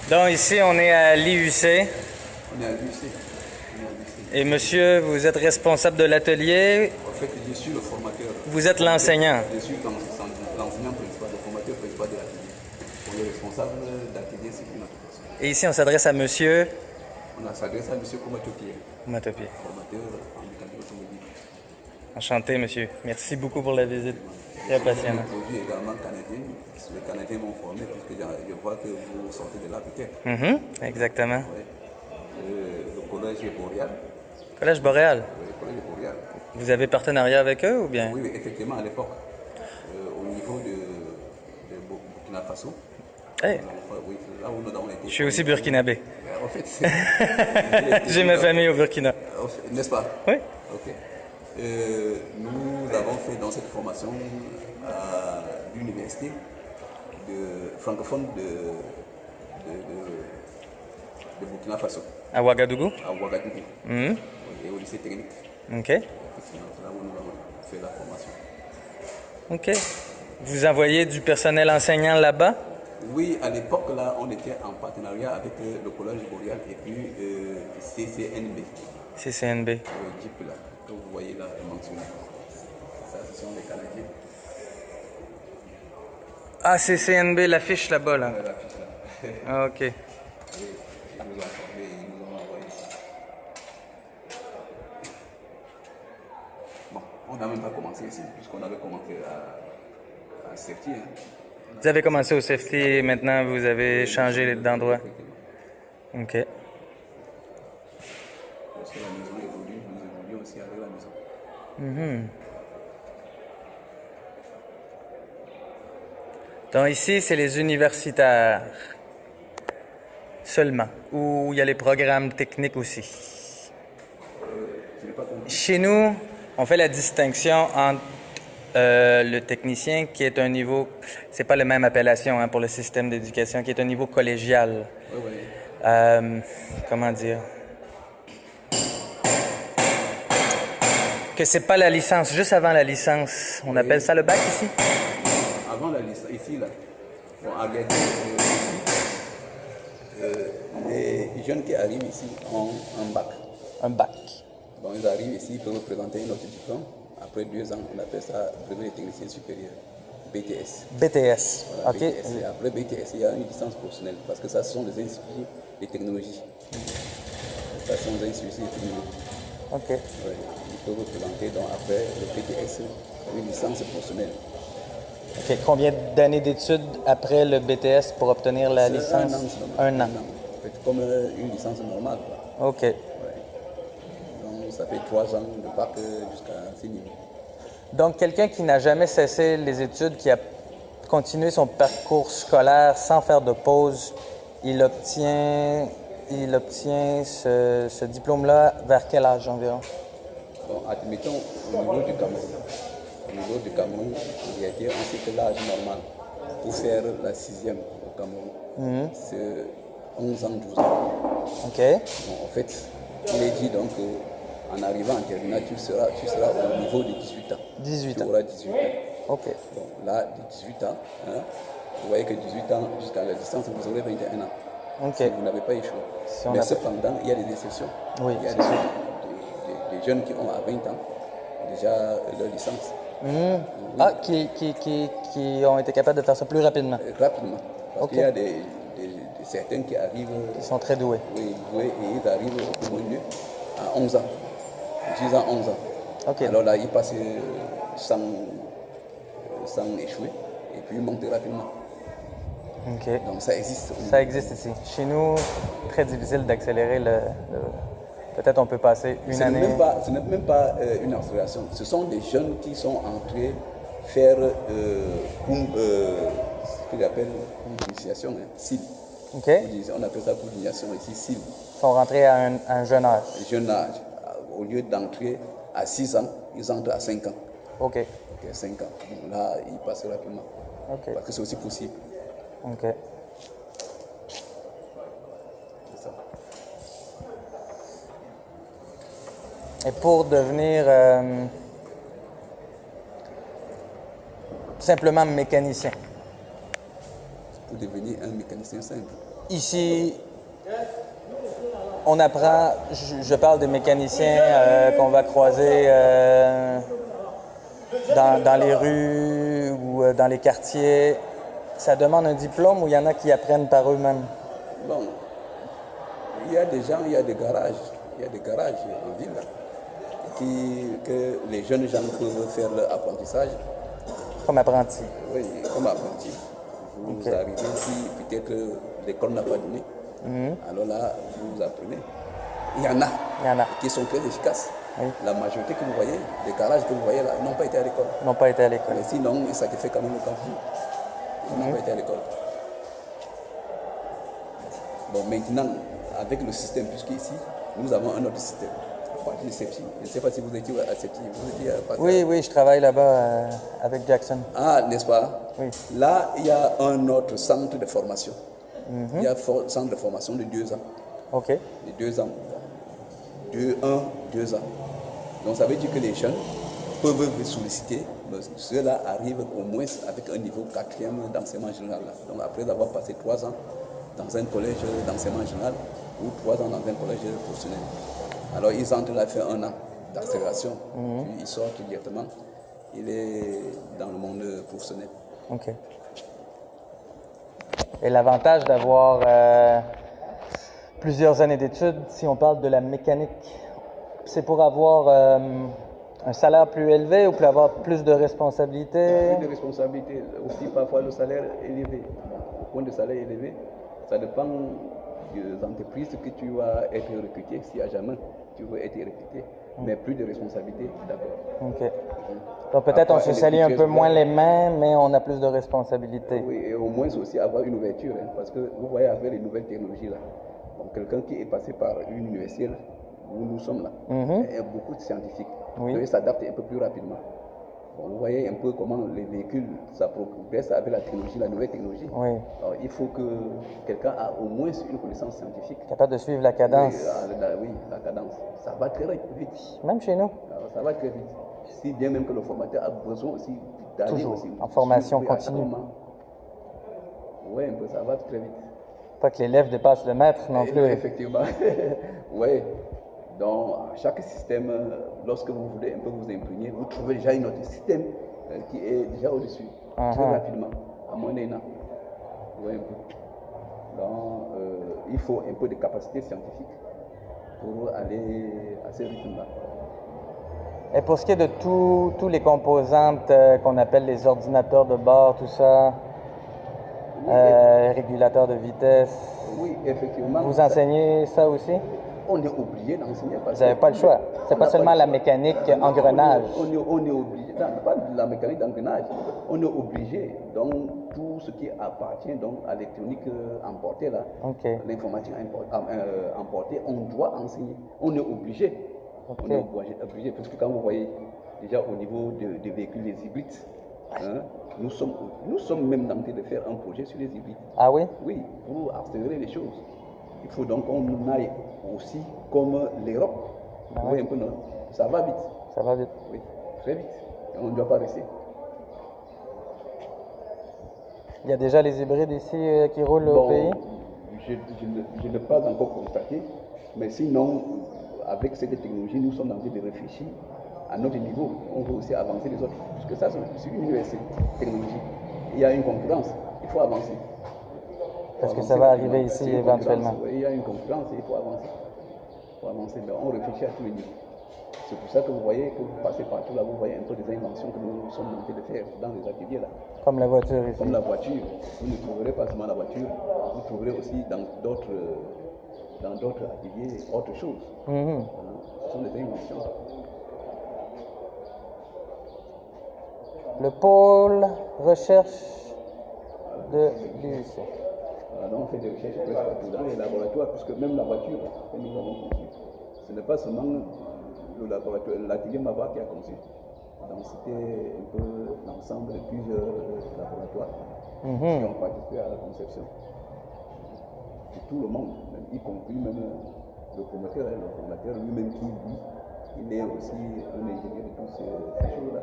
Donc ici, on est à l'IUC. On est à l'UC. Et monsieur, vous êtes responsable de l'atelier. En fait, je suis le formateur. Vous êtes l'enseignant. Je suis l'enseignant principal, le formateur principal de l'atelier. On est responsable d'atelier, c'est une autre personne. Et ici, on s'adresse à monsieur On s'adresse à monsieur Koumatopié, Koumatopié. formateur en mécanique automobile. Enchanté, monsieur. Merci beaucoup pour la visite. Très passionnant. Le produit également canadien. Les Canadiens m'ont formé puisque je vois que vous sortez de là peut-être. Exactement. Ouais. Le collège Boréal. Collège Boréal. Le collège Boréal. Vous avez partenariat avec eux ou bien? Oui, effectivement, à l'époque, au niveau de Burkina Faso. Hey, Oui, là où nous avons été. je suis aussi burkinabé. En fait, J'ai ma famille au Burkina. n'est-ce pas? Oui. Ok. Nous avons fait dans cette formation à l'université francophone de Burkina Faso, À Ouagadougou? à Ouagadougou, et au lycée technique. OK. C'est là où nous avons fait la formation. OK. Vous envoyez du personnel enseignant là-bas? Oui, à l'époque, là, on était en partenariat avec le Collège Boréal et puis CCNB. CCNB. Le Jeep là, que vous voyez là, mentionné. Ça, ce sont les Canadiens. Ah, CCNB, l'affiche là-bas, là. L'affiche là. Ah, OK. Ils nous ont formés, ils nous ont envoyé. Bon, on n'a même pas commencé ici, puisqu'on avait commencé à Sefti. Hein. Vous avez commencé au safety et maintenant vous avez changé d'endroit. OK. Parce que la maison évolue, nous évoluons aussi avec la maison. Donc ici, c'est les universitaires seulement, ou il y a les programmes techniques aussi. Je n'ai pas compris. Chez nous, on fait la distinction entre le technicien qui est un niveau, c'est pas la même appellation pour le système d'éducation, qui est un niveau collégial. Oui, oui. Comment dire? Que c'est pas la licence, juste avant la licence. On appelle ça le bac ici? Avant la liste, ici, là, bon, en réalité, les jeunes qui arrivent ici ont un bac. Un bac. Bon, ils arrivent ici, ils peuvent présenter notre diplôme. Après 2 ans, on appelle ça brevet de technicien supérieur, BTS. BTS. Voilà, OK. BTS. Et après BTS, il y a une licence professionnelle parce que ça, ce sont des instituts de technologie. Ça, ce sont des instituts de technologie. OK. Ouais. Ils peuvent présenter donc après le BTS, une licence professionnelle. OK. Combien d'années d'études après le BTS pour obtenir la licence? Un an. C'est comme une licence normale. Quoi. OK. Ouais. Donc ça fait 3 ans de bac jusqu'à 6 niveaux. Donc, quelqu'un qui n'a jamais cessé les études, qui a continué son parcours scolaire sans faire de pause, il obtient ce diplôme-là vers quel âge environ? Bon, admettons au niveau du Cameroun. Au niveau du Cameroun, il y a été ensuite l'âge normal pour faire la 6e au Cameroun. C'est 11 ans, 12 ans. OK. Bon, en fait, il est dit donc en arrivant en terminale, tu seras au niveau de 18 ans. 18 tu ans. auras 18 ans. OK. Bon, là, de 18 ans, vous voyez que 18 ans jusqu'à la distance, vous aurez 21 ans. OK. Si vous n'avez pas échoué. Si on Mais n'a cependant, il y a des exceptions. Oui, Il y a c'est des jeunes qui ont à 20 ans déjà leur licence. Ah, qui ont été capables de faire ça plus rapidement. Rapidement. Parce Ok. qu'il y a certains qui arrivent, Ils sont très doués. oui, et ils arrivent au milieu à 11 ans. 10 ans, 11 ans. OK. Alors là, ils passent sans échouer et puis ils montent rapidement. OK. Donc ça existe. Ça existe ici. Chez nous, très difficile d'accélérer Peut-être on peut passer une année. Ce n'est même pas une accélération. Ce sont des jeunes qui sont entrés faire ce qu'ils appellent l'initiation, CIL. OK. On appelle ça pour l'initiation ici, CIL. Ils sont rentrés à un jeune âge. Jeune âge. Au lieu d'entrer à 6 ans, ils entrent à 5 ans. OK. Ok, 5 ans. Donc là, ils passent rapidement. OK. Parce que c'est aussi possible. OK. C'est ça. Et pour devenir simplement mécanicien, Pour devenir un mécanicien simple. ici, on apprend, je parle des mécaniciens qu'on va croiser dans les rues ou dans les quartiers. Ça demande un diplôme ou il y en a qui apprennent par eux-mêmes? Bon, il y a des gens, il y a des garages. Il y a des garages en ville que les jeunes gens peuvent faire leur apprentissage. Comme apprenti? Oui, comme apprenti. Vous arrivez ici, peut-être l'école n'a pas donné. Alors là, vous apprenez. Il y en a qui sont très efficaces. Oui. La majorité que vous voyez, les garages que vous voyez là, n'ont pas été à l'école. N'ont pas été à l'école. Mais sinon, ça te fait quand même le temps. Ils n'ont pas été à l'école. Bon, maintenant, avec le système, puisqu'ici, nous avons un autre système. Je ne sais pas si vous étiez à CEPTI. Oui, je travaille là-bas avec Jackson. Ah, n'est-ce pas? Oui. Là, il y a un autre centre de formation. Il y a un centre de formation de 2 ans. OK. De 2 ans. 2 ans. Donc, ça veut dire que les jeunes peuvent vous solliciter. Ceux-là arrivent au moins avec un niveau 4e d'enseignement général. Donc, après avoir passé 3 ans dans un collège d'enseignement général ou 3 ans dans un collège professionnel. Alors, ils entrent là, faire 1 an d'accélération, puis ils sortent directement. Il est dans le monde professionnel. OK. Et l'avantage d'avoir plusieurs années d'études, si on parle de la mécanique, c'est pour avoir un salaire plus élevé ou pour avoir plus de responsabilités? Plus de responsabilités, aussi parfois le salaire élevé. Le point de salaire élevé, ça dépend des entreprises que tu vas être recruté, si à jamais tu veux être recruté, mais plus de responsabilités, d'accord. OK. Donc peut-être on se salit un peu moins les mains, mais on a plus de responsabilités. Oui, et au moins aussi avoir une ouverture, hein, parce que vous voyez avec les nouvelles technologies là, donc quelqu'un qui est passé par une université, là, où nous sommes là, il y a beaucoup de scientifiques, donc ils s'adaptent un peu plus rapidement. Bon, vous voyez un peu comment les véhicules, ça progresse avec la technologie, la nouvelle technologie. Oui. Alors, il faut que quelqu'un ait au moins une connaissance scientifique. Capable de suivre la cadence. Oui, la cadence. Ça va très vite. Même chez nous. Alors, ça va très vite. Si bien même que le formateur a besoin aussi d'aller aussi. En formation continue. Oui, un peu, ça va très vite. Pas que l'élève dépasse le maître non plus. Effectivement. Oui. Dans chaque système, lorsque vous voulez un peu vous imprégner, vous trouvez déjà un autre système qui est déjà au-dessus, très rapidement, à moins d'un an. Oui, un peu. Donc, il faut un peu de capacité scientifique pour aller à ce rythme-là. Et pour ce qui est de tous les composantes qu'on appelle les ordinateurs de bord, tout ça, régulateurs de vitesse, oui, effectivement. Vous enseignez ça aussi? On est obligé d'enseigner. Vous n'avez pas le choix. C'est pas seulement la mécanique engrenage. On est obligé, pas de la mécanique d'engrenage. On est obligé, donc tout ce qui appartient donc, à l'électronique emportée, là, l'informatique emportée, on doit enseigner. On est obligé. On est obligé, parce que quand vous voyez déjà au niveau des véhicules, les hybrides, hein, nous sommes même tentés de faire un projet sur les hybrides. Ah oui? Oui, pour accélérer les choses. Il faut donc qu'on aille aussi comme l'Europe. Vous voyez un peu, non? Ça va vite. Ça va vite. Oui, très vite. Et on ne doit pas rester. Il y a déjà les hybrides ici qui roulent au pays? Je ne l'ai pas encore constaté, mais sinon, avec cette technologie, nous sommes en train de réfléchir à notre niveau. On veut aussi avancer les autres. Puisque ça, c'est une université technologie. Il y a une concurrence. Il faut avancer. Parce que ça va arriver ici éventuellement. Il y a une concurrence et il faut avancer. Il faut avancer, mais on réfléchit à tous les niveaux. C'est pour ça que vous voyez que vous passez partout là, vous voyez un peu des inventions que nous sommes en train de faire dans les ateliers là. Comme la voiture ici. Comme la voiture. Vous ne trouverez pas seulement la voiture, vous trouverez aussi dans d'autres ateliers autre chose. Ce sont des inventions. Le pôle recherche de l'UIC. Donc on fait des recherches presque partout dans les laboratoires, puisque même la voiture que nous avons conçue, ce n'est pas seulement le laboratoire, l'atelier Mava qui a conçu. Donc c'était un peu l'ensemble de plusieurs laboratoires qui ont participé à la conception. Et tout le monde, y compris même le promoteur lui-même qui lui, il est aussi un ingénieur de toutes ces choses-là.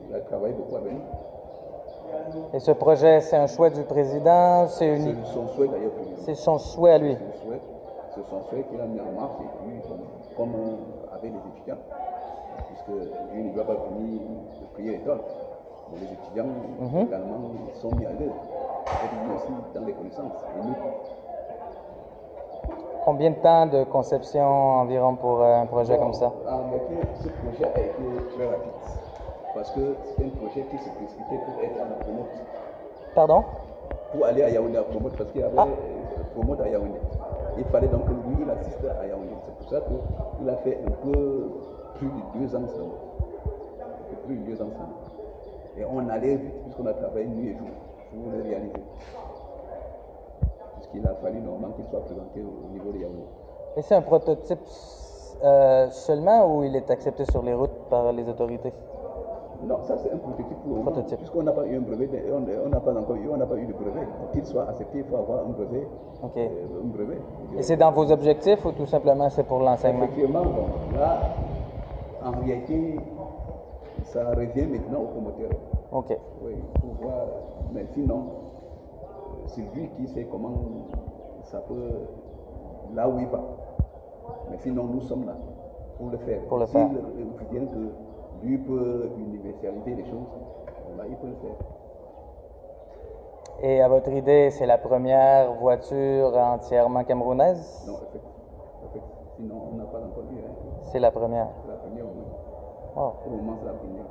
Il a travaillé beaucoup avec nous. Et ce projet, c'est un choix du président? C'est son souhait d'ailleurs. C'est son souhait à lui? C'est son souhait qu'il a mis en marche et puis comme avec les étudiants, puisque lui ne doit pas venir de prier l'école. Les étudiants également sont mis à l'œuvre. Et lui aussi dans les connaissances. Et nous, combien de temps de conception environ pour un projet comme ça? En réalité, ce projet a été très rapide. Parce que c'est un projet qui se précipitait pour être à la promote. Pardon? Pour aller à Yaoundé à promote, parce qu'il y avait promote à Yaoundé. Il fallait donc que lui, il assiste à Yaoundé. C'est pour ça qu'il a fait un peu plus de 2 ans seulement. Plus de 2 ans seulement. Et on allait vite, puisqu'on a travaillé nuit et jour pour le réaliser. Puisqu'il a fallu normalement qu'il soit présenté au niveau de Yaoundé. Et c'est un prototype seulement ou il est accepté sur les routes par les autorités? Non, ça c'est un prototype pour le moment, puisqu'on n'a pas eu un brevet, on n'a pas encore eu, on n'a pas eu de brevet. Pour qu'il soit accepté, il faut avoir un brevet. Ok. Un brevet. Et c'est dans vos objectifs ou tout simplement c'est pour l'enseignement? Effectivement, bon, là, en réalité, ça revient maintenant au promoteur. Ok. Oui, il faut voir, mais sinon, c'est lui qui sait comment ça peut, là où il va. Mais sinon, nous sommes là pour le faire. Pour le faire. S'il vient que lui peut universaliser les choses, là, il peut le faire. Et à votre idée, c'est la première voiture entièrement camerounaise? Non, en fait, sinon on n'a pas encore eu. Hein. C'est la première. C'est la première au moins. Wow. Pour le moment, c'est la première.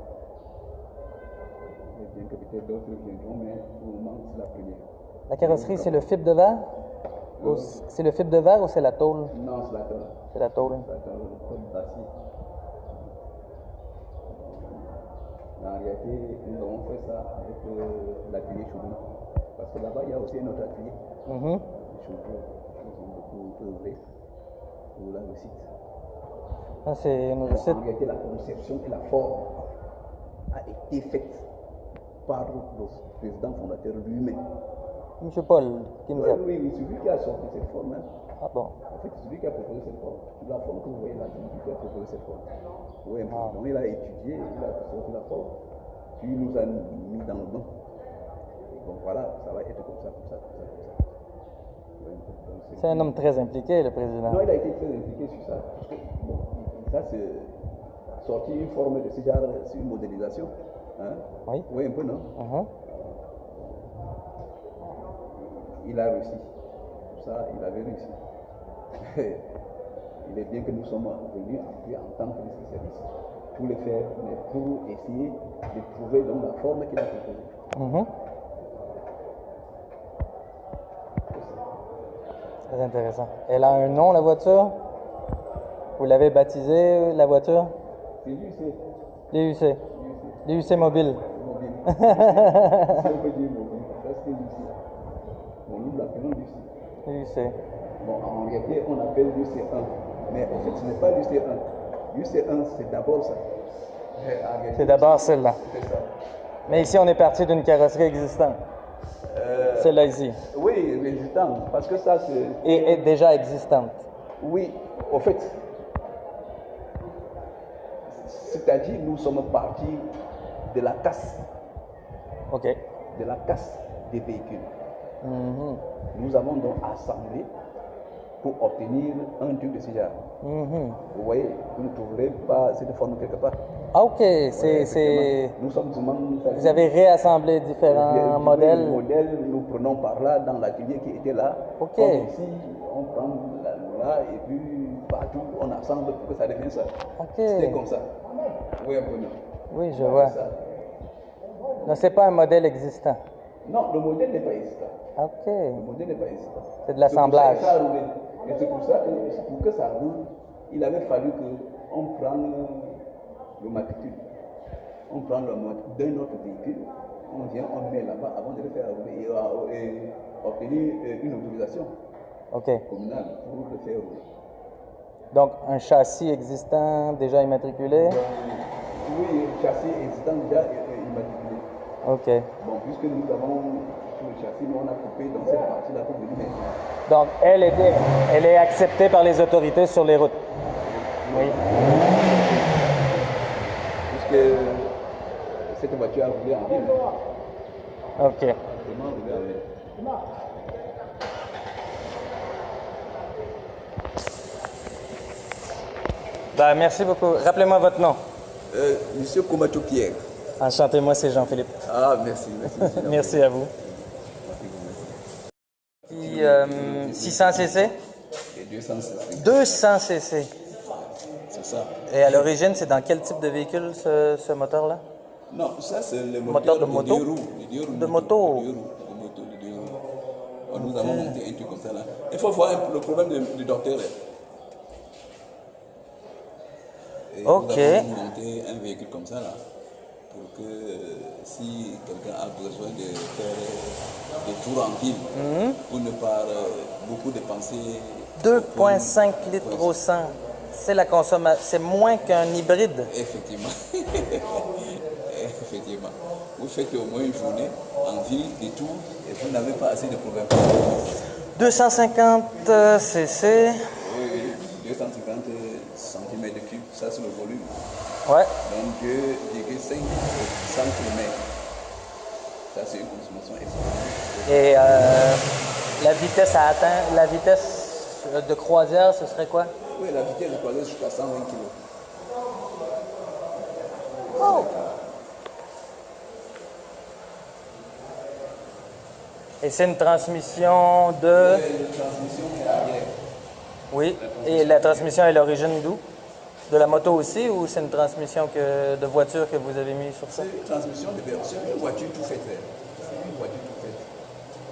Et bien que peut-être d'autres viendront, mais pour le moment, c'est la première. La carrosserie, c'est le fibre de verre? C'est le fibre de verre ou c'est la tôle? Non, c'est la tôle. C'est la tôle. C'est la tôle d'acier. En réalité, nous avons fait ça avec l'atelier Choubou. Parce que là-bas, il y a aussi un autre atelier. Les Choubou, ils ont beaucoup œuvré pour la réussite. Ah, c'est une réussite. En réalité, la conception et la forme a été faite par le président fondateur lui-même. M. Paul Kinza. Oui, c'est lui qui a sorti cette forme. Hein. Ah bon? En fait, c'est lui qui a proposé cette forme. La forme que vous voyez là, c'est lui qui a proposé cette forme. Oui, donc il a étudié, il a sorti la forme, puis il nous a mis dans le bain. Donc voilà, ça va être comme ça, comme ça, comme ça, comme ça. Oui, c'est un homme très impliqué, le président. Non, il a été très impliqué sur ça. Parce que, bon, ça, c'est sorti une forme de ce genre, c'est une modélisation. Hein? Oui. Oui, un peu, non? Il a réussi. Ça, il avait réussi. Il est bien que nous sommes venus en tant que spécialistes pour le faire, mais pour essayer de trouver donc la forme qu'il a proposée. Très intéressant. Elle a un nom, la voiture? Vous l'avez baptisée, la voiture? C'est l'UC. L'UC. L'UC mobile. Mobile. Si on peut dire mobile, ça c'est l'UC. Bon, nous l'appelons l'UC. l'UC. Bon, en réalité, on appelle l'UC1. Mais en fait, ce n'est pas l'UC1. l'UC1, c'est d'abord ça. C'est d'abord celle-là. C'est ça. Mais ici, on est parti d'une carrosserie existante. Celle-là ici. Oui, existante. Parce que ça, c'est. Et est déjà existante. Oui, au fait. C'est-à-dire, nous sommes partis de la casse. OK. De la casse des véhicules. Nous avons donc assemblé pour obtenir un truc de ce genre. Vous voyez, vous ne trouverez pas cette forme quelque part. Ah, OK. Nous sommes Vous avez réassemblé différents modèles. Les modèles, nous prenons par là dans l'atelier qui était là. OK. Comme ici, on prend là et puis partout, on assemble pour que ça devienne ça. OK. C'était comme ça. Oui, un peu. Oui, je vois. Non, c'est pas un modèle existant. Non, le modèle n'est pas existant. OK. Le modèle n'est pas existant. C'est de l'assemblage. Et c'est pour ça que pour que ça roule, il avait fallu qu'on prenne le matricule. On prend le mode d'un autre véhicule, on vient, on met là-bas avant de le faire rouler et obtenir une autorisation communale pour le faire rouler. Donc, un châssis existant déjà immatriculé? Oui, un châssis existant déjà immatriculé. OK. Bon, puisque nous avons le châssis, nous on a coupé dans cette partie-là pour venir maintenant. Donc, elle est acceptée par les autorités sur les routes? Oui. Puisque cette voiture a roulé en ville. OK. Vraiment, regardez. Ben, merci beaucoup. Rappelez-moi votre nom. Monsieur Komacho Pierre. Enchanté, moi c'est Jean-Philippe. Ah, merci. Monsieur Merci à vous. Puis, 600 cc? Et 200 cc. 200 cc. C'est ça. Et à l'origine, c'est dans quel type de véhicule ce moteur-là? Non, ça c'est le Moteur moteur de moto? deux roues. De moto. De deux roues. Nous avons monté un truc comme ça là. Il faut voir le problème du docteur. Et Ok. Nous avons monté un véhicule comme ça là. Pour que si quelqu'un a besoin de faire des tours en ville, pour ne pas beaucoup dépenser. 2,5 litres au 100. C'est la consommation. C'est moins qu'un hybride. Effectivement. Effectivement. Vous faites au moins une journée en ville, des tours, et vous n'avez pas assez de problèmes. 250 cc. Oui, 250 cm3, ça c'est le volume. Ouais. Donc 2,5 cm. Ça c'est une consommation extraordinaire. Et la vitesse à atteindre, la vitesse de croisière, ce serait quoi? Oui, la vitesse de croisière jusqu'à 120 kg. Oh! Et c'est une transmission de... Une transmission est arrière. Oui. Et la transmission est l'origine d'où? De la moto aussi, ou c'est une transmission de voiture que vous avez mis sur ça? C'est une transmission de version, une voiture tout faite. C'est une voiture tout faite.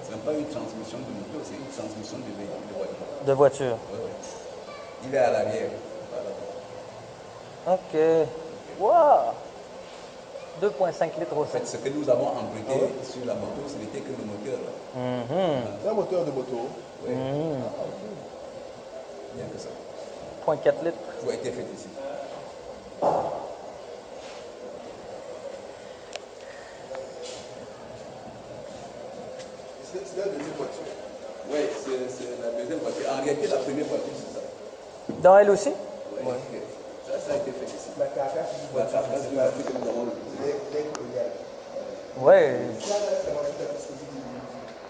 Ce n'est pas une transmission de moto, c'est une transmission de véhicule de voiture. De voiture. Ouais, ouais. Il est à l'arrière. Voilà. OK. Wow! 2,5 litres au En fait, ce que nous avons emprunté sur la moto, ce n'était que le moteur. C'est un moteur de moto. Oui. Bien que ça. 0,4 litres. Tout a été fait ici. C'est la deuxième voiture. Oui, c'est la deuxième voiture. En réalité, la première voiture, c'est ça. Dans elle aussi? Oui. Ça a été fait ici. La carcasse du La carcasse de la voiture que nous avons utilisée. les coloniales. Oui. Ça, c'est vraiment tout à fait ce que vous dites.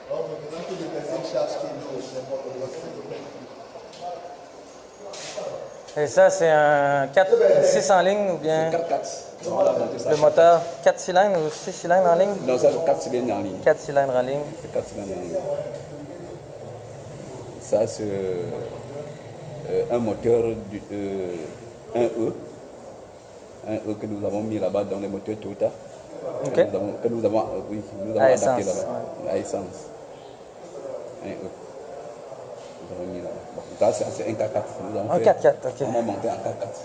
Alors, maintenant que les personnes chargent qui est lourd, c'est pas comme ça. Et ça, c'est un 6 en ligne ou bien 4x4. On a monté ça. le moteur 4 cylindres ou 6 cylindres en ligne? Non, ça, 4 cylindres en ligne. 4 cylindres en ligne. C'est 4 cylindres en ligne. Ça, c'est un moteur du 1E. Un E que nous avons mis là-bas dans les moteurs Toyota. OK. Que nous avons À adapté essence, là-bas. À essence. Un E. Nous avons mis là-bas. Bon, ça, c'est un 4x4. Nous avons Un fait- 4x4, OK. On a monté un 4x4.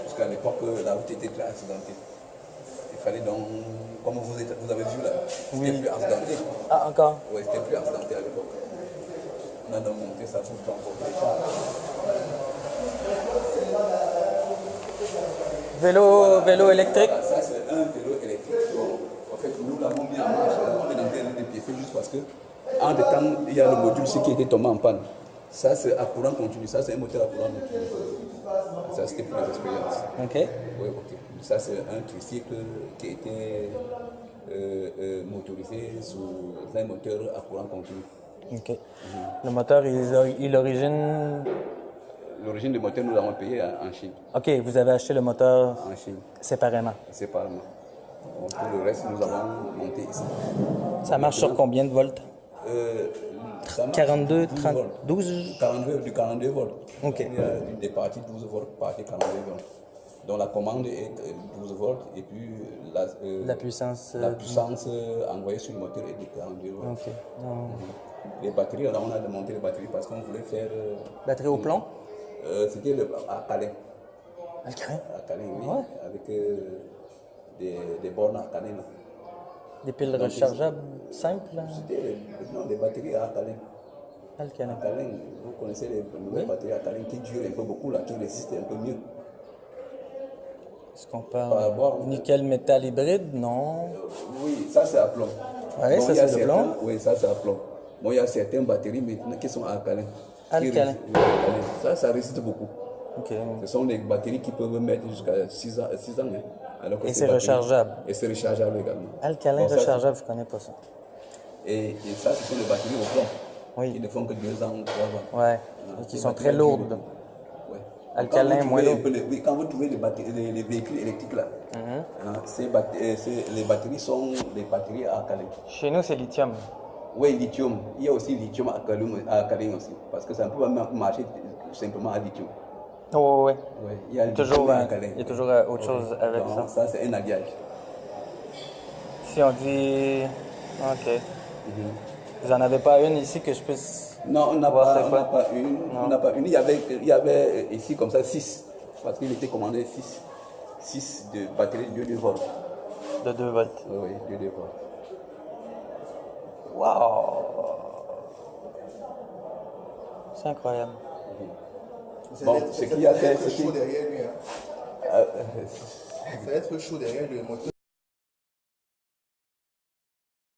Jusqu'à l'époque, la route était très accidentée. Il fallait donc, comme vous avez vu là, c'était plus accidenté. Ah, encore? Oui, c'était plus accidenté à l'époque. On a donc monté ça pour transporter les gens. Vélo électrique? Ça, c'est un vélo électrique. En fait, nous l'avons mis en marche. On est dans des pieds faits juste parce que, en de temps, il y a le module ici qui était tombé en panne. Ça, c'est à courant continu. Ça, c'est un moteur à courant continu. Ça, c'était pour les expériences. OK. Oui, ok. Ça, c'est un tricycle qui a été motorisé sous un moteur à courant continu. OK. Le moteur, il origine... L'origine du moteur, nous l'avons payé en Chine. OK, vous avez acheté le moteur En Chine, séparément. séparément. Donc, tout le reste, nous avons monté ici. Ça marche sur combien de volts? Ça marche 42, 12 30, volts. 12? 42 volts. Ok. Il y a des parties 12 volts, partie 42 volts. Donc la commande est 12 volts et puis La puissance... la puissance envoyée sur le moteur est de 42 volts. OK. Non. Les batteries, alors on a démonté les batteries parce qu'on voulait faire. Batterie au plomb? C'était à Calais. Alcalin? À Calais, oui. Ouais. Avec des bornes à Calais. Là. Des piles rechargeables simples? Là? C'était des batteries à Calais. Alcalin. À Calais, vous connaissez les nouvelles batteries à Calais qui durent un peu beaucoup, là, qui résistent un peu mieux. Est-ce qu'on Par parle rapport- nickel métal hybride? Non. Oui, ça c'est à plomb. Ouais, Bon, ça, il y a c'est de certains- plomb. Oui, ça c'est à plomb. Bon, il y a certaines batteries maintenant qui sont alcalines. Alcalin. Ça résiste beaucoup. OK. Ce sont des batteries qui peuvent mettre jusqu'à 6 ans. 6 ans hein. Alors que Et ces c'est batteries- rechargeable. Et c'est rechargeable également. Alcalin Bon, ça, rechargeable, je connais pas ça. et ça, ce sont les batteries au plomb. Oui. Qui ne font que 2 ans ou 3 ans. Ouais. Ah, Et qui les sont batteries très à durée lourdes. de vie. Ouais. Alcalin, Donc, quand vous moins trouvez lourd. un peu oui, quand vous trouvez les véhicules électriques là, les batteries sont des batteries à alcalin. Chez nous, c'est lithium. Oui, lithium. Il y a aussi lithium à alcalin aussi. Parce que ça ne peut pas marcher simplement à lithium. Oh, ouais. Ouais, il y a Toujours, lithium et alcalin. il y a toujours autre chose avec Donc, ça. ça, c'est un alliage. Si on dit. Ok. Vous en avez pas une ici que je puisse. Non, on n'a voir pas, c'est on quoi? n'a pas une. Non. On n'a pas une. Il y avait ici comme ça 6. Parce qu'il était commandé 6. 6 de batterie de 2 volts. De 2 volts. Oui, oui, 2 volts. Waouh! C'est incroyable. Bon, ce qu'il y a fait, c'est c'est chaud que- derrière lui. Hein. Ça va être chaud derrière le moteur.